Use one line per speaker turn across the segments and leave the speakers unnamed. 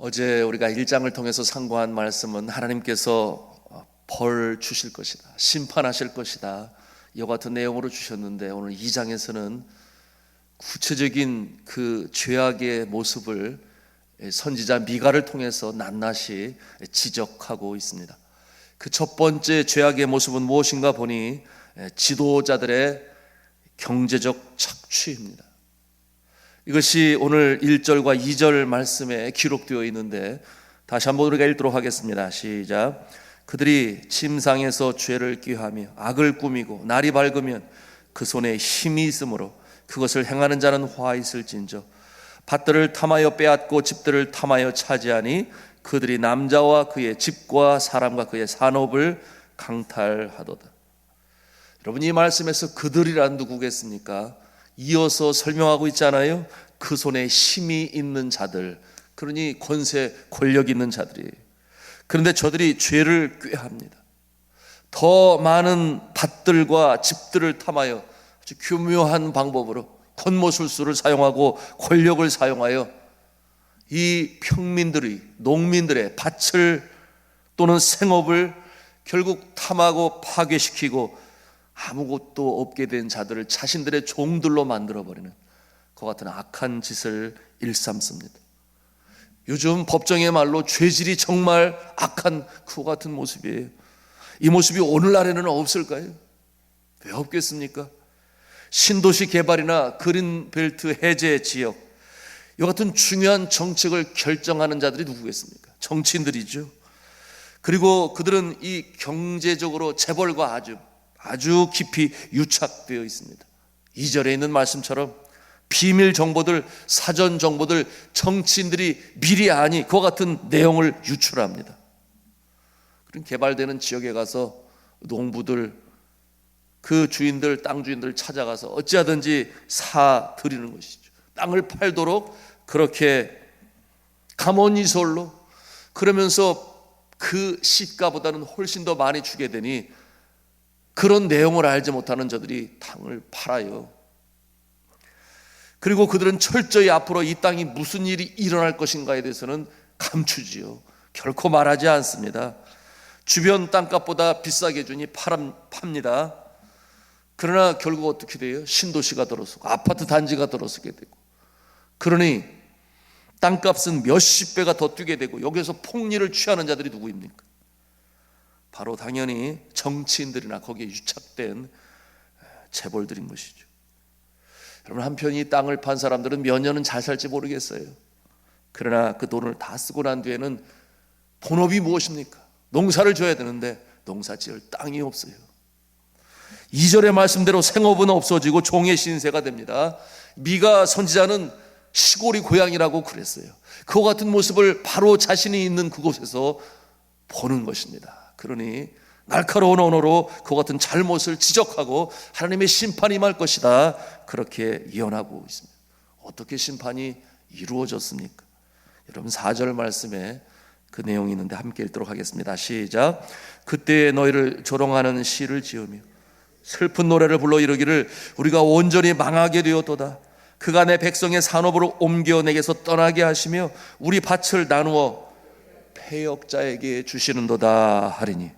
어제 우리가 1장을 통해서 상고한 말씀은 하나님께서 벌 주실 것이다, 심판하실 것이다, 이와 같은 내용으로 주셨는데, 오늘 2장에서는 구체적인 그 죄악의 모습을 선지자 미가를 통해서 낱낱이 지적하고 있습니다. 그 첫 번째 죄악의 모습은 무엇인가 보니 지도자들의 경제적 착취입니다. 이것이 오늘 1절과 2절 말씀에 기록되어 있는데, 다시 한번 우리가 읽도록 하겠습니다. 시작. 그들이 침상에서 죄를 꾀하며 악을 꾸미고 날이 밝으면 그 손에 힘이 있으므로 그것을 행하는 자는 화 있을진저. 밭들을 탐하여 빼앗고 집들을 탐하여 차지하니 그들이 남자와 그의 집과 사람과 그의 산업을 강탈하도다. 여러분, 이 말씀에서 그들이란 누구겠습니까? 이어서 설명하고 있잖아요. 그 손에 힘이 있는 자들, 그러니 권세, 권력 있는 자들이에요. 그런데 저들이 죄를 꾀합니다. 더 많은 밭들과 집들을 탐하여 아주 교묘한 방법으로 권모술수를 사용하고 권력을 사용하여 이 평민들의, 농민들의 밭을 또는 생업을 결국 탐하고 파괴시키고 아무것도 없게 된 자들을 자신들의 종들로 만들어버리는 그와 같은 악한 짓을 일삼습니다. 요즘 법정의 말로 죄질이 정말 악한 그와 같은 모습이에요. 이 모습이 오늘날에는 없을까요? 왜 없겠습니까? 신도시 개발이나 그린벨트 해제 지역, 이 같은 중요한 정책을 결정하는 자들이 누구겠습니까? 정치인들이죠. 그리고 그들은 이 경제적으로 재벌과 아주 깊이 유착되어 있습니다. 2절에 있는 말씀처럼 비밀 정보들, 사전 정보들 정치인들이 미리 아니 그와 같은 내용을 유출합니다. 그런 개발되는 지역에 가서 농부들, 그 주인들, 땅 주인들 찾아가서 어찌하든지 사 드리는 것이죠. 땅을 팔도록 그렇게 감언이설로, 그러면서 그 시가보다는 훨씬 더 많이 주게 되니 그런 내용을 알지 못하는 저들이 땅을 팔아요. 그리고 그들은 철저히 앞으로 이 땅이 무슨 일이 일어날 것인가에 대해서는 감추지요. 결코 말하지 않습니다. 주변 땅값보다 비싸게 주니 팝니다. 그러나 결국 어떻게 돼요? 신도시가 들어서고 아파트 단지가 들어서게 되고, 그러니 땅값은 몇십 배가 더 뛰게 되고, 여기서 폭리를 취하는 자들이 누구입니까? 바로 당연히 정치인들이나 거기에 유착된 재벌들인 것이죠. 여러분, 한편 이 땅을 판 사람들은 몇 년은 잘 살지 모르겠어요. 그러나 그 돈을 다 쓰고 난 뒤에는 본업이 무엇입니까? 농사를 져야 되는데 농사 지을 땅이 없어요. 2절의 말씀대로 생업은 없어지고 종의 신세가 됩니다. 미가 선지자는 시골이 고향이라고 그랬어요. 그와 같은 모습을 바로 자신이 있는 그곳에서 보는 것입니다. 그러니 날카로운 언어로 그와 같은 잘못을 지적하고 하나님의 심판이 임할 것이다, 그렇게 예언하고 있습니다. 어떻게 심판이 이루어졌습니까? 여러분, 4절 말씀에 그 내용이 있는데 함께 읽도록 하겠습니다. 시작. 그때 너희를 조롱하는 시를 지으며 슬픈 노래를 불러 이르기를 우리가 온전히 망하게 되었도다. 그가 내 백성의 산업으로 옮겨 내게서 떠나게 하시며 우리 밭을 나누어 패역자에게 주시는도다 하리니.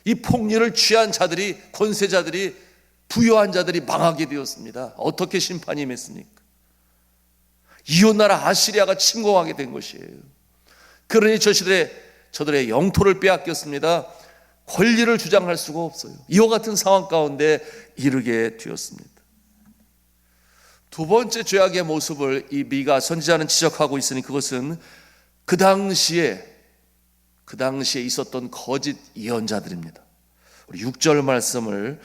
이 폭리를 취한 자들이, 권세자들이, 부유한 자들이 망하게 되었습니다. 어떻게 심판이 임했습니까? 이웃나라 아시리아가 침공하게 된 것이에요. 그러니 저들의 영토를 빼앗겼습니다. 권리를 주장할 수가 없어요. 이와 같은 상황 가운데 이르게 되었습니다. 두 번째 죄악의 모습을 이 미가 선지자는 지적하고 있으니, 그것은 그 당시에 있었던 거짓 예언자들입니다. 우리 6절 말씀을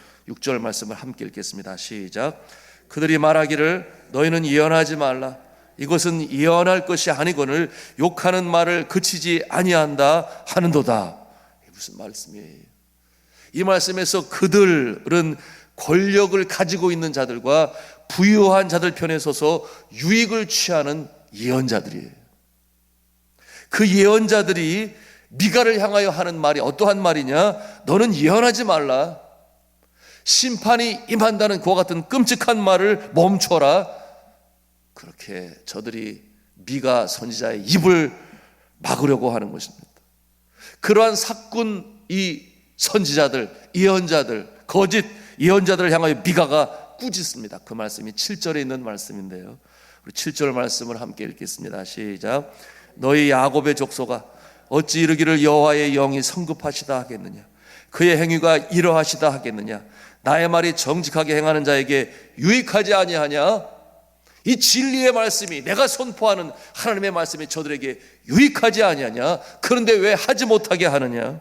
함께 읽겠습니다. 시작. 그들이 말하기를 너희는 예언하지 말라. 이것은 예언할 것이 아니거늘 욕하는 말을 그치지 아니한다 하는도다. 무슨 말씀이에요? 이 말씀에서 그들은 권력을 가지고 있는 자들과 부유한 자들 편에 서서 유익을 취하는 예언자들이에요. 그 예언자들이 미가를 향하여 하는 말이 어떠한 말이냐? 너는 예언하지 말라. 심판이 임한다는 그와 같은 끔찍한 말을 멈춰라. 그렇게 저들이 미가 선지자의 입을 막으려고 하는 것입니다. 그러한 사꾼 이 선지자들, 예언자들, 거짓 예언자들을 향하여 미가가 꾸짖습니다. 그 말씀이 7절에 있는 말씀인데요, 우리 7절 말씀을 함께 읽겠습니다. 시작. 너희 야곱의 족속아, 어찌 이르기를 여호와의 영이 성급하시다 하겠느냐? 그의 행위가 이러하시다 하겠느냐? 나의 말이 정직하게 행하는 자에게 유익하지 아니하냐? 이 진리의 말씀이, 내가 선포하는 하나님의 말씀이 저들에게 유익하지 아니하냐? 그런데 왜 하지 못하게 하느냐?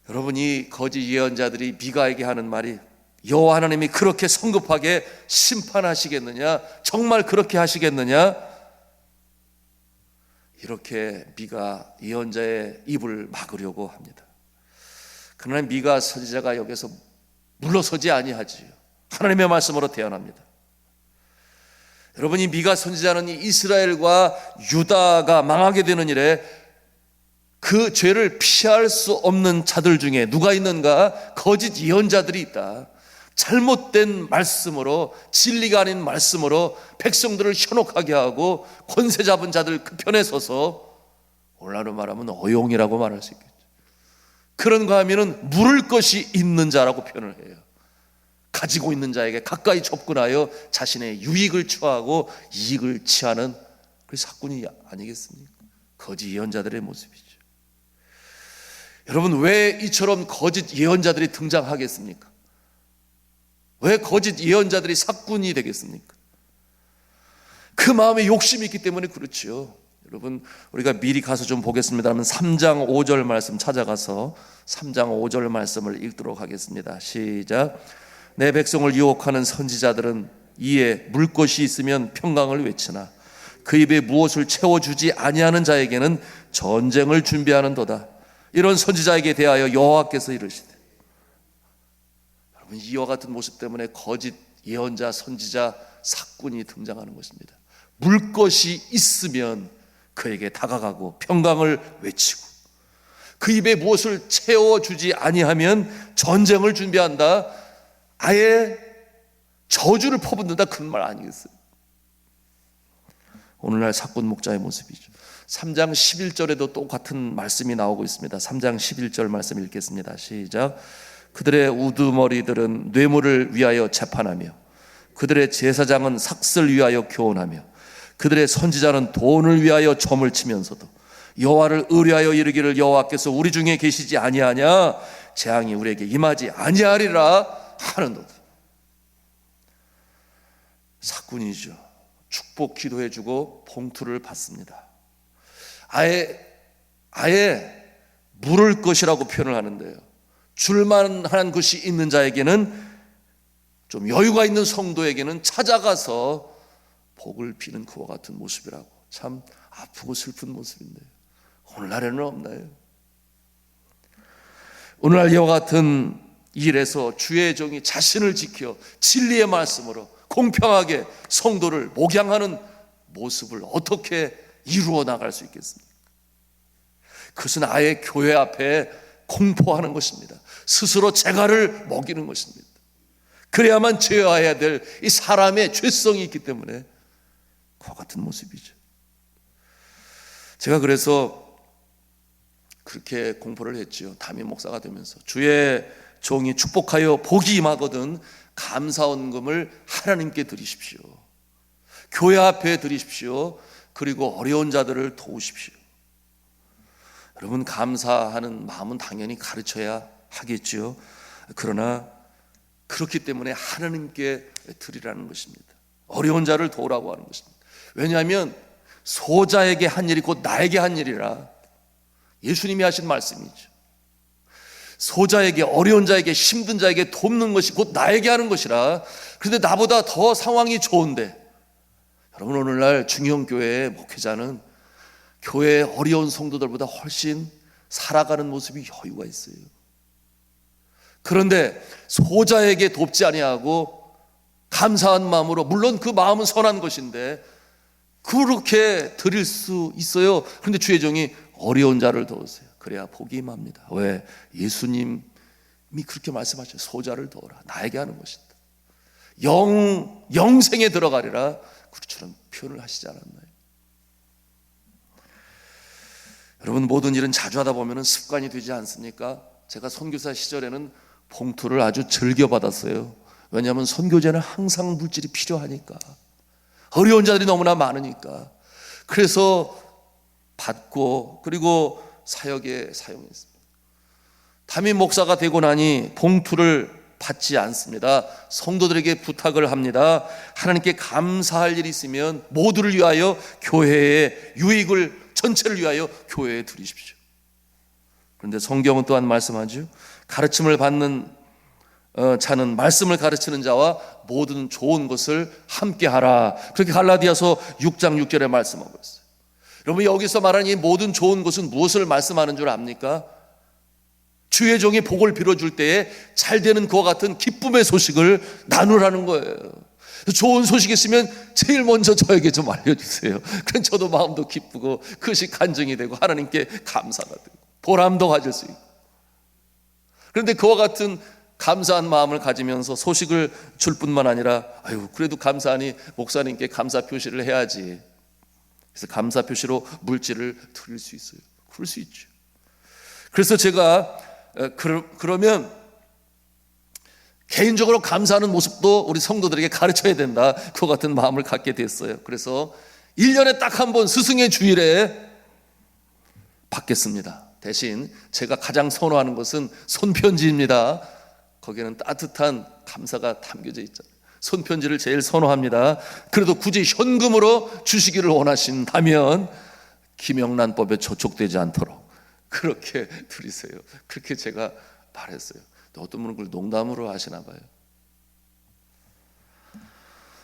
여러분, 이 거짓 예언자들이 미가에게 하는 말이, 여호와 하나님이 그렇게 성급하게 심판하시겠느냐? 정말 그렇게 하시겠느냐? 이렇게 미가 예언자의 입을 막으려고 합니다. 그러나 미가 선지자가 여기서 물러서지 아니하지요. 하나님의 말씀으로 태어납니다. 여러분, 이 미가 선지자는 이 이스라엘과 유다가 망하게 되는 일에 그 죄를 피할 수 없는 자들 중에 누가 있는가? 거짓 예언자들이 있다. 잘못된 말씀으로, 진리가 아닌 말씀으로 백성들을 현혹하게 하고 권세 잡은 자들 그 편에 서서, 오늘날로 말하면 어용이라고 말할 수 있겠죠. 그런가 하면은 물을 것이 있는 자라고 표현을 해요. 가지고 있는 자에게 가까이 접근하여 자신의 유익을 취하고 이익을 취하는 그 사꾼이 아니겠습니까? 거짓 예언자들의 모습이죠. 여러분, 왜 이처럼 거짓 예언자들이 등장하겠습니까? 왜 거짓 예언자들이 사꾼이 되겠습니까? 그 마음에 욕심이 있기 때문에 그렇지요. 여러분, 우리가 미리 가서 좀 보겠습니다면 3장 5절 말씀 찾아가서 3장 5절 말씀을 읽도록 하겠습니다. 시작. 내 백성을 유혹하는 선지자들은 이에 물 것이 있으면 평강을 외치나 그 입에 무엇을 채워주지 아니하는 자에게는 전쟁을 준비하는도다. 이런 선지자에게 대하여 여호와께서 이르시되, 여러분, 이와 같은 모습 때문에 거짓 예언자, 선지자, 사꾼이 등장하는 것입니다. 물 것이 있으면 그에게 다가가고 평강을 외치고, 그 입에 무엇을 채워주지 아니하면 전쟁을 준비한다. 아예 저주를 퍼붓는다, 그런 말 아니겠어요? 오늘날 사꾼 목자의 모습이죠. 3장 11절에도 똑같은 말씀이 나오고 있습니다. 3장 11절 말씀 읽겠습니다. 시작. 그들의 우두머리들은 뇌물을 위하여 재판하며 그들의 제사장은 삭슬 위하여 교훈하며 그들의 선지자는 돈을 위하여 점을 치면서도 여호와를 의뢰하여 이르기를 여호와께서 우리 중에 계시지 아니하냐? 재앙이 우리에게 임하지 아니하리라 하는도다. 사꾼이죠. 축복 기도해주고 봉투를 받습니다. 아예 물을 것이라고 표현을 하는데요, 줄만한 것이 있는 자에게는, 좀 여유가 있는 성도에게는 찾아가서 복을 비는 그와 같은 모습이라고. 참 아프고 슬픈 모습인데요, 오늘날에는 없나요? 오늘날 이와 같은 일에서 주의 종이 자신을 지켜 진리의 말씀으로 공평하게 성도를 목양하는 모습을 어떻게 이루어 나갈 수 있겠습니까? 그것은 아예 교회 앞에 공포하는 것입니다. 스스로 재갈을 먹이는 것입니다. 그래야만 제어해야 될 이 사람의 죄성이 있기 때문에 그와 같은 모습이죠. 제가 그래서 그렇게 공포를 했지요. 담임 목사가 되면서 주의 종이 축복하여 복이 임하거든 감사원금을 하나님께 드리십시오. 교회 앞에 드리십시오. 그리고 어려운 자들을 도우십시오. 여러분, 감사하는 마음은 당연히 가르쳐야 하겠지요. 그러나 그렇기 때문에 하나님께 드리라는 것입니다. 어려운 자를 도우라고 하는 것입니다. 왜냐하면 소자에게 한 일이 곧 나에게 한 일이라 예수님이 하신 말씀이죠. 소자에게, 어려운 자에게, 힘든 자에게 돕는 것이 곧 나에게 하는 것이라. 그런데 나보다 더 상황이 좋은데, 여러분, 오늘날 중형교회의 목회자는 교회의 어려운 성도들보다 훨씬 살아가는 모습이 여유가 있어요. 그런데 소자에게 돕지 아니하고 감사한 마음으로, 물론 그 마음은 선한 것인데 그렇게 드릴 수 있어요. 그런데 주의 종이 어려운 자를 도우세요. 그래야 복이 임합니다. 왜? 예수님이 그렇게 말씀하셨어요. 소자를 도우라. 나에게 하는 것이다. 영생에 들어가리라. 그처럼 표현을 하시지 않았나요? 여러분, 모든 일은 자주 하다 보면 습관이 되지 않습니까? 제가 선교사 시절에는 봉투를 아주 즐겨 받았어요. 왜냐하면 선교제는 항상 물질이 필요하니까, 어려운 자들이 너무나 많으니까. 그래서 받고 그리고 사역에 사용했습니다. 담임 목사가 되고 나니 봉투를 받지 않습니다. 성도들에게 부탁을 합니다. 하나님께 감사할 일이 있으면 모두를 위하여 교회의 유익을 전체를 위하여 교회에 드리십시오. 그런데 성경은 또한 말씀하죠. 가르침을 받는 자는 말씀을 가르치는 자와 모든 좋은 것을 함께 하라. 그렇게 갈라디아서 6장 6절에 말씀하고 있어요. 여러분, 여기서 말하는 이 모든 좋은 것은 무엇을 말씀하는 줄 압니까? 주의 종이 복을 빌어줄 때에 잘 되는 그와 같은 기쁨의 소식을 나누라는 거예요. 좋은 소식이 있으면 제일 먼저 저에게 좀 알려주세요. 그럼 저도 마음도 기쁘고 그것이 간증이 되고 하나님께 감사가 되고 보람도 가질 수 있고. 그런데 그와 같은 감사한 마음을 가지면서 소식을 줄 뿐만 아니라 아유, 그래도 감사하니 목사님께 감사 표시를 해야지. 그래서 감사 표시로 물질을 드릴 수 있어요. 그럴 수 있죠. 그래서 제가 그러면 개인적으로 감사하는 모습도 우리 성도들에게 가르쳐야 된다, 그와 같은 마음을 갖게 됐어요. 그래서 1년에 딱 한 번 스승의 주일에 받겠습니다. 대신 제가 가장 선호하는 것은 손편지입니다. 거기에는 따뜻한 감사가 담겨져 있잖아요. 손편지를 제일 선호합니다. 그래도 굳이 현금으로 주시기를 원하신다면 김영란법에 저촉되지 않도록 그렇게 드리세요. 그렇게 제가 말했어요. 어떤 분은 그걸 농담으로 하시나 봐요.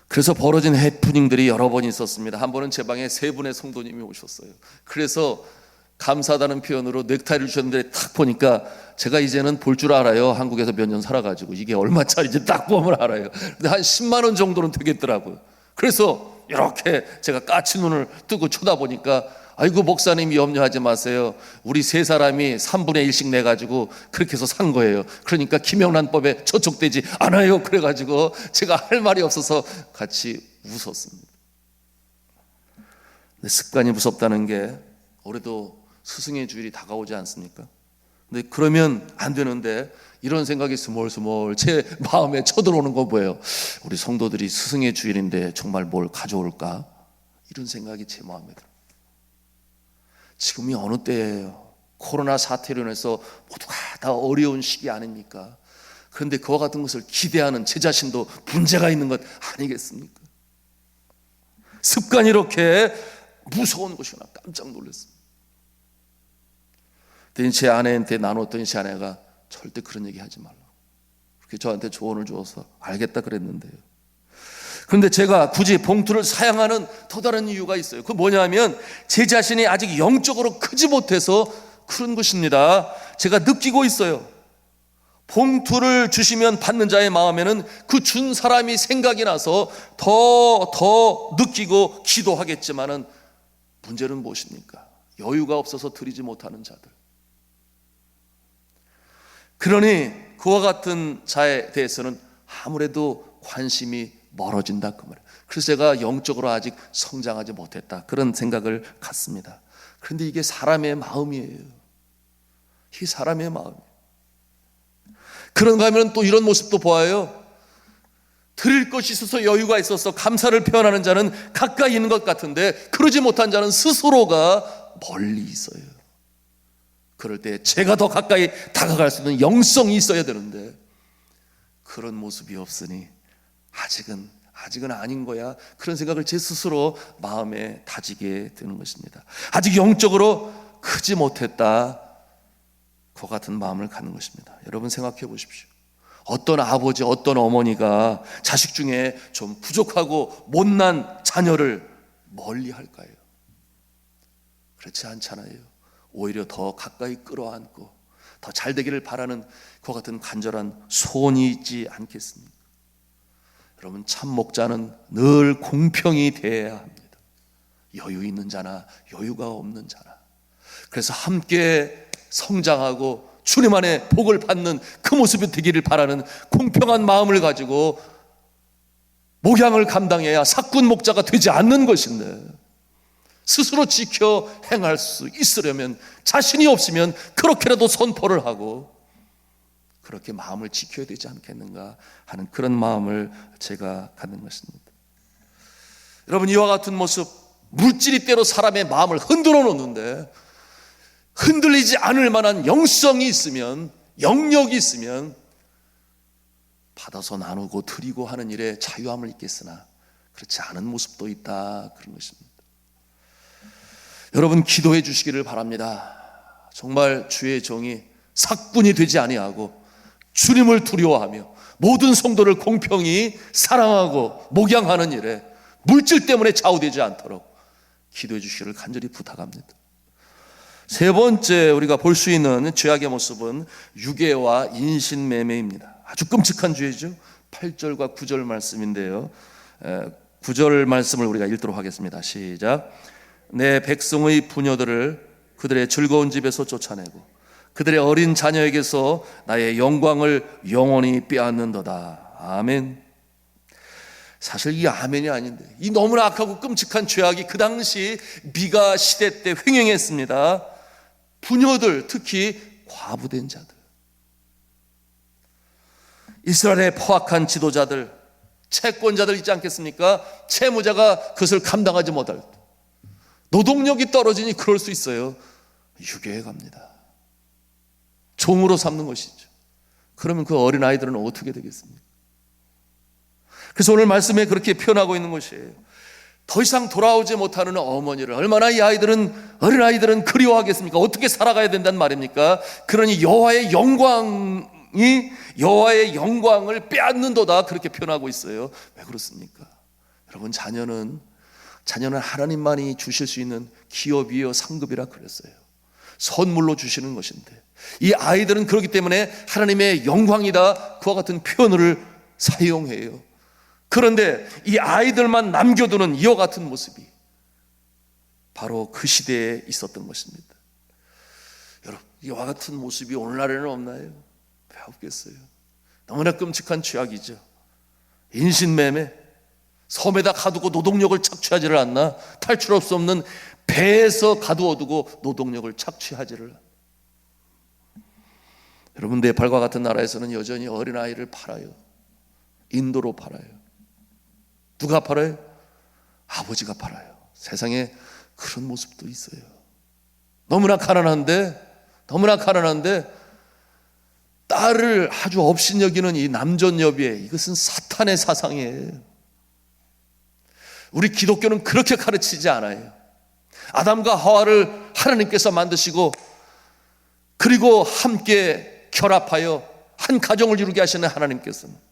그래서 벌어진 해프닝들이 여러 번 있었습니다. 한 번은 제 방에 3분의 성도님이 오셨어요. 그래서 감사하다는 표현으로 넥타이를 주셨는데 딱 보니까 제가 이제는 볼 줄 알아요. 한국에서 몇 년 살아가지고 이게 얼마짜리인지 딱 보면 알아요. 근데 한 10만 원 정도는 되겠더라고요. 그래서 이렇게 제가 까치 눈을 뜨고 쳐다보니까 아이고, 목사님 염려하지 마세요. 우리 3사람이 3분의 1씩 내가지고 그렇게 해서 산 거예요. 그러니까 김영란법에 저촉되지 않아요. 그래가지고 제가 할 말이 없어서 같이 웃었습니다. 근데 습관이 무섭다는 게 올해도 스승의 주일이 다가오지 않습니까? 근데 그러면 안 되는데 이런 생각이 스멀스멀 제 마음에 쳐들어오는 거 뭐예요? 우리 성도들이 스승의 주일인데 정말 뭘 가져올까? 이런 생각이 제 마음에 들어요. 지금이 어느 때예요? 코로나 사태로 인해서 모두가 다 어려운 시기 아닙니까? 그런데 그와 같은 것을 기대하는 제 자신도 문제가 있는 것 아니겠습니까? 습관이 이렇게 무서운 것이구나 깜짝 놀랐습니다. 제 아내한테 나눴더니 제 아내가 절대 그런 얘기 하지 말라고 그렇게 저한테 조언을 주어서 알겠다 그랬는데요. 그런데 제가 굳이 봉투를 사양하는 또 다른 이유가 있어요. 그건 뭐냐면 제 자신이 아직 영적으로 크지 못해서 그런 것입니다. 제가 느끼고 있어요. 봉투를 주시면 받는 자의 마음에는 그 준 사람이 생각이 나서 더 느끼고 기도하겠지만은 문제는 무엇입니까? 여유가 없어서 드리지 못하는 자들. 그러니 그와 같은 자에 대해서는 아무래도 관심이 멀어진다 그 말이에요. 그래서 제가 영적으로 아직 성장하지 못했다 그런 생각을 갖습니다. 그런데 이게 사람의 마음이에요. 이게 사람의 마음이에요. 그런가 하면 또 이런 모습도 보아요. 드릴 것이 있어서 여유가 있어서 감사를 표현하는 자는 가까이 있는 것 같은데 그러지 못한 자는 스스로가 멀리 있어요. 그럴 때 제가 더 가까이 다가갈 수 있는 영성이 있어야 되는데 그런 모습이 없으니 아직은 아닌 거야. 그런 생각을 제 스스로 마음에 다지게 되는 것입니다. 아직 영적으로 크지 못했다. 그 같은 마음을 갖는 것입니다. 여러분 생각해 보십시오. 어떤 아버지, 어떤 어머니가 자식 중에 좀 부족하고 못난 자녀를 멀리 할까요? 그렇지 않잖아요. 오히려 더 가까이 끌어안고 더 잘 되기를 바라는 그와 같은 간절한 소원이 있지 않겠습니까? 여러분, 참 목자는 늘 공평히 대해야 합니다. 여유 있는 자나 여유가 없는 자나. 그래서 함께 성장하고 주님 안에 복을 받는 그 모습이 되기를 바라는 공평한 마음을 가지고 목양을 감당해야 사꾼 목자가 되지 않는 것인데 스스로 지켜 행할 수 있으려면 자신이 없으면 그렇게라도 선포를 하고 그렇게 마음을 지켜야 되지 않겠는가 하는 그런 마음을 제가 갖는 것입니다. 여러분, 이와 같은 모습, 물질이 때로 사람의 마음을 흔들어 놓는데 흔들리지 않을 만한 영성이 있으면, 영역이 있으면 받아서 나누고 드리고 하는 일에 자유함을 잊겠으나 그렇지 않은 모습도 있다, 그런 것입니다. 여러분, 기도해 주시기를 바랍니다. 정말 주의 종이 삭군이 되지 아니하고 주님을 두려워하며 모든 성도를 공평히 사랑하고 목양하는 일에 물질 때문에 좌우되지 않도록 기도해 주시기를 간절히 부탁합니다. 세 번째 우리가 볼 수 있는 죄악의 모습은 유괴와 인신매매입니다. 아주 끔찍한 죄죠. 8절과 9절 말씀인데요, 9절 말씀을 우리가 읽도록 하겠습니다. 시작. 내 백성의 부녀들을 그들의 즐거운 집에서 쫓아내고 그들의 어린 자녀에게서 나의 영광을 영원히 빼앗는도다. 아멘. 사실 이 아멘이 아닌데, 이 너무나 악하고 끔찍한 죄악이 그 당시 미가 시대 때 횡행했습니다. 부녀들, 특히 과부된 자들, 이스라엘의 포악한 지도자들, 채권자들 있지 않겠습니까? 채무자가 그것을 감당하지 못할 때 노동력이 떨어지니 그럴 수 있어요. 유괴해 갑니다. 종으로 삼는 것이죠. 그러면 그 어린아이들은 어떻게 되겠습니까? 그래서 오늘 말씀에 그렇게 표현하고 있는 것이에요. 더 이상 돌아오지 못하는 어머니를 얼마나 이 어린아이들은 그리워하겠습니까? 어떻게 살아가야 된다는 말입니까? 그러니 여호와의 영광을 빼앗는도다, 그렇게 표현하고 있어요. 왜 그렇습니까? 여러분, 자녀는 하나님만이 주실 수 있는 기업이요 상급이라 그랬어요. 선물로 주시는 것인데 이 아이들은 그렇기 때문에 하나님의 영광이다, 그와 같은 표현을 사용해요. 그런데 이 아이들만 남겨두는 이와 같은 모습이 바로 그 시대에 있었던 것입니다. 여러분, 이와 같은 모습이 오늘날에는 없나요? 왜 없겠어요? 너무나 끔찍한 죄악이죠. 인신매매, 섬에다 가두고 노동력을 착취하지를 않나? 탈출할 수 없는 배에서 가두어두고 노동력을 착취하지를 않나? 여러분, 네팔과 같은 나라에서는 여전히 어린아이를 팔아요. 인도로 팔아요. 누가 팔아요? 아버지가 팔아요. 세상에 그런 모습도 있어요. 너무나 가난한데 딸을 아주 업신여기는 이 남존여비에, 이것은 사탄의 사상이에요. 우리 기독교는 그렇게 가르치지 않아요. 아담과 하와를 하나님께서 만드시고 그리고 함께 결합하여 한 가정을 이루게 하시는 하나님께서는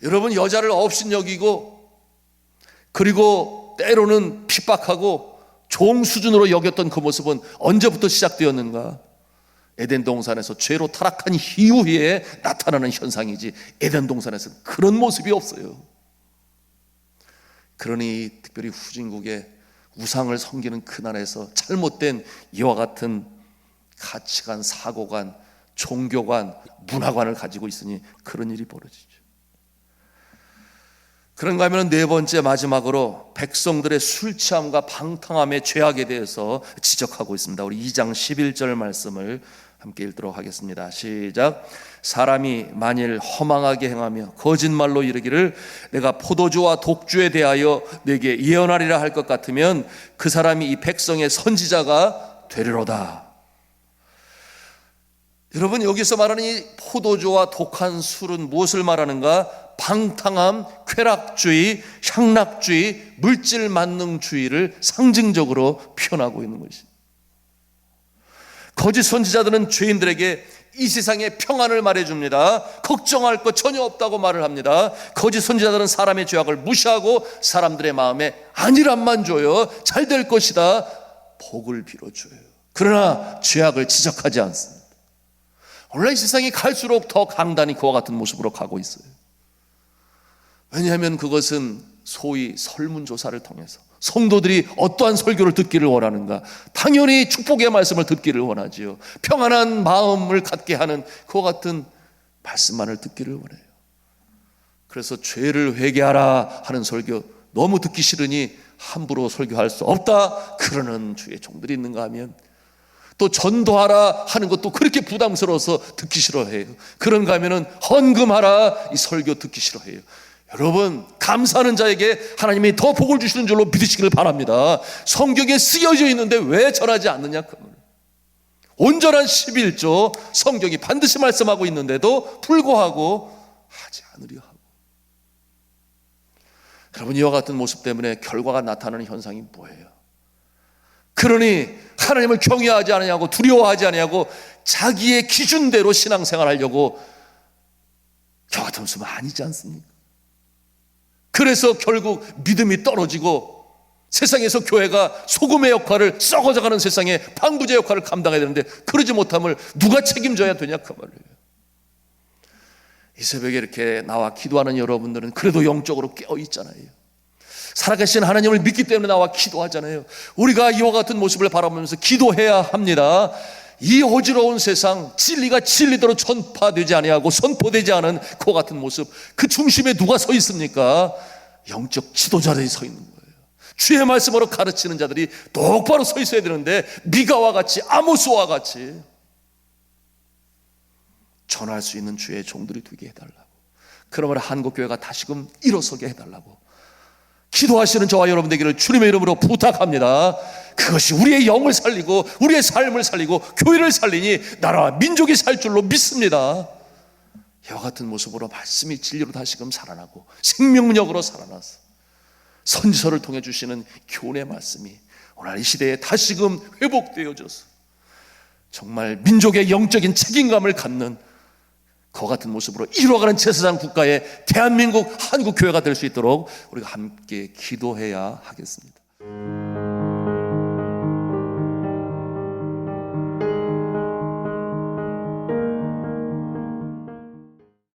여러분, 여자를 업신여기고 그리고 때로는 핍박하고 종 수준으로 여겼던 그 모습은 언제부터 시작되었는가? 에덴 동산에서 죄로 타락한 이후에 나타나는 현상이지, 에덴 동산에서는 그런 모습이 없어요. 그러니 특별히 후진국의 우상을 섬기는 그 나라에서 잘못된 이와 같은 가치관, 사고관, 종교관, 문화관을 가지고 있으니 그런 일이 벌어지죠. 그런가 하면 네 번째, 마지막으로 백성들의 술 취함과 방탕함의 죄악에 대해서 지적하고 있습니다. 우리 2장 11절 말씀을 함께 읽도록 하겠습니다. 시작. 사람이 만일 허망하게 행하며 거짓말로 이르기를 내가 포도주와 독주에 대하여 내게 예언하리라 할 것 같으면 그 사람이 이 백성의 선지자가 되리로다. 여러분, 여기서 말하는 이 포도주와 독한 술은 무엇을 말하는가? 방탕함, 쾌락주의, 향락주의, 물질 만능주의를 상징적으로 표현하고 있는 것입니다. 거짓 선지자들은 죄인들에게 이 세상의 평안을 말해줍니다. 걱정할 것 전혀 없다고 말을 합니다. 거짓 선지자들은 사람의 죄악을 무시하고 사람들의 마음에 안일함만 줘요. 잘 될 것이다, 복을 빌어줘요. 그러나 죄악을 지적하지 않습니다. 오늘날 이 세상이 갈수록 더 강단이 그와 같은 모습으로 가고 있어요. 왜냐하면 그것은 소위 설문조사를 통해서 성도들이 어떠한 설교를 듣기를 원하는가? 당연히 축복의 말씀을 듣기를 원하지요. 평안한 마음을 갖게 하는 그와 같은 말씀만을 듣기를 원해요. 그래서 죄를 회개하라 하는 설교 너무 듣기 싫으니 함부로 설교할 수 없다 그러는 주의 종들이 있는가 하면, 또 전도하라 하는 것도 그렇게 부담스러워서 듣기 싫어해요. 그런가 하면은 헌금하라, 이 설교 듣기 싫어해요. 여러분, 감사하는 자에게 하나님이 더 복을 주시는 줄로 믿으시기를 바랍니다. 성경에 쓰여져 있는데 왜 전하지 않느냐 그 말이에요. 온전한 11조 성경이 반드시 말씀하고 있는데도 불구하고 하지 않으려 하고, 여러분, 이와 같은 모습 때문에 결과가 나타나는 현상이 뭐예요? 그러니 하나님을 경외하지 않냐고, 두려워하지 않냐고, 자기의 기준대로 신앙생활 하려고 저 같은 모습은 아니지 않습니까? 그래서 결국 믿음이 떨어지고 세상에서 교회가 소금의 역할을, 썩어져가는 세상에 방부제 역할을 감당해야 되는데 그러지 못함을 누가 책임져야 되냐 그 말이에요. 이 새벽에 이렇게 나와 기도하는 여러분들은 그래도 영적으로 깨어있잖아요. 살아계신 하나님을 믿기 때문에 나와 기도하잖아요. 우리가 이와 같은 모습을 바라보면서 기도해야 합니다. 이 어지러운 세상, 진리가 진리대로 전파되지 아니하고 선포되지 않은 그와 같은 모습, 그 중심에 누가 서 있습니까? 영적 지도자들이 서 있는 거예요. 주의 말씀으로 가르치는 자들이 똑바로 서 있어야 되는데 미가와 같이, 아모스와 같이 전할 수 있는 주의 종들이 되게 해달라고, 그러므로 한국교회가 다시금 일어서게 해달라고 기도하시는 저와 여러분 되기를 주님의 이름으로 부탁합니다. 그것이 우리의 영을 살리고 우리의 삶을 살리고 교회를 살리니 나라와 민족이 살 줄로 믿습니다. 이와 같은 모습으로 말씀이 진리로 다시금 살아나고 생명력으로 살아나서 선지서를 통해 주시는 교훈의 말씀이 오늘 이 시대에 다시금 회복되어져서 정말 민족의 영적인 책임감을 갖는 그와 같은 모습으로 이루어가는 제사장 국가의 대한민국 한국교회가 될 수 있도록 우리가 함께 기도해야 하겠습니다.